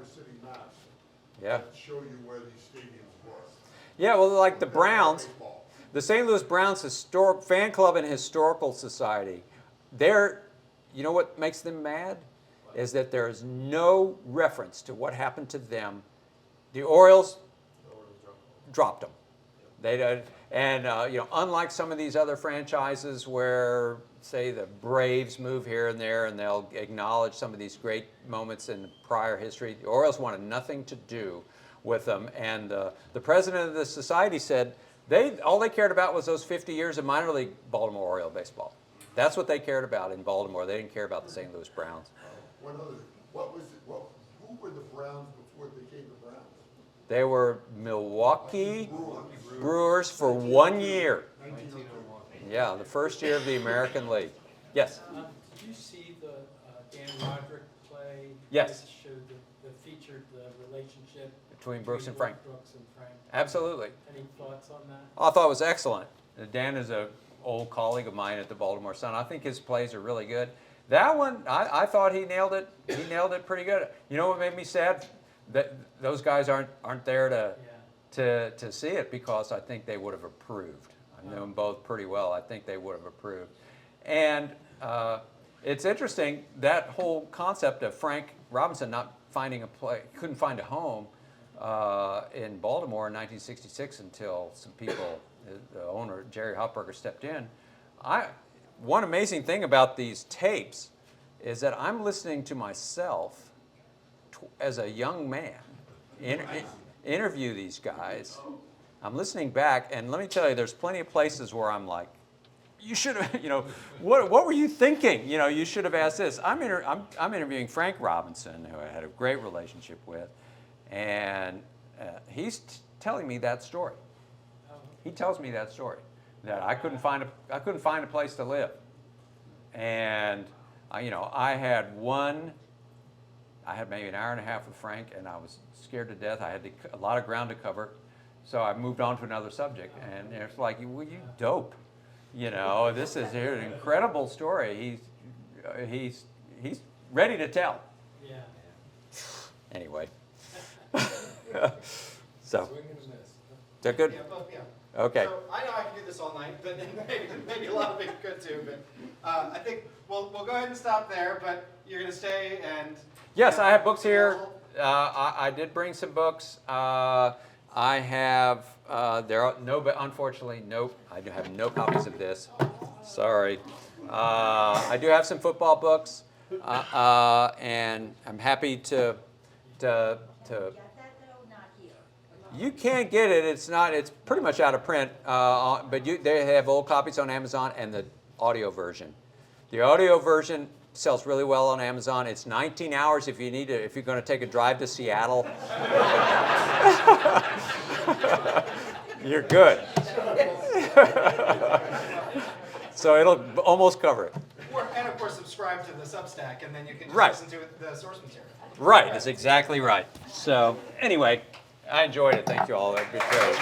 city maps Yeah. that show you where these stadiums were. Yeah, well, like the Compared to Browns, baseball. the St. Louis Browns Historic Fan Club and Historical Society, you know what makes them mad? Is that there is no reference to what happened to them. The Orioles dropped them. They did, and unlike some of these other franchises where, say, the Braves move here and there, and they'll acknowledge some of these great moments in prior history, the Orioles wanted nothing to do with them. And the president of the society said all they cared about was those 50 years of minor league Baltimore Oriole baseball. That's what they cared about in Baltimore. They didn't care about the St. Louis Browns. Who were the Browns before they became the Browns? They were Milwaukee Brewers for 1 year. 1901. Yeah, the first year of the American League. Yes? Did you see the Dan Rodricks play? Yes. That showed the featured the relationship Between Brooks and Frank. Brooks and Frank. Absolutely. Any thoughts on that? I thought it was excellent. Dan is an old colleague of mine at the Baltimore Sun. I think his plays are really good. That one, I thought he nailed it. He nailed it pretty good. You know what made me sad? That those guys aren't there to see it, because I think they would have approved. I know them both pretty well. I think they would have approved. And it's interesting, that whole concept of Frank Robinson not finding couldn't find a home in Baltimore in 1966 until some people, the owner, Jerry Hopberger, stepped in. One amazing thing about these tapes is that I'm listening to myself as a young man interview these guys. I'm listening back, and let me tell you, there's plenty of places where I'm like, you should have, what were you thinking? You should have asked this. I'm interviewing Frank Robinson, who I had a great relationship with, and he's telling me that story. He tells me that story, that I couldn't find a place to live, and I had maybe an hour and a half with Frank, and I was scared to death. I had a lot of ground to cover, so I moved on to another subject. And it's like, well, you dope, this is an incredible story. He's ready to tell. Yeah. Anyway, so they're good. Yeah, both, yeah. Okay. So I know I can do this all night, but maybe a lot of people could too. But I think we'll go ahead and stop there. But you're going to stay and. Yes, I have books here. I did bring some books. I have, unfortunately, nope, I do have no copies of this. Sorry. I do have some football books, and I'm happy to. You can't get it. It's pretty much out of print, but they have old copies on Amazon and the audio version. The audio version sells really well on Amazon. It's 19 hours if you're going to take a drive to Seattle. You're good. So it'll almost cover it. And of course, subscribe to the Substack, and then you can just Right. listen to the source material. Right, that's exactly right. So anyway, I enjoyed it. Thank you all. That'd be great.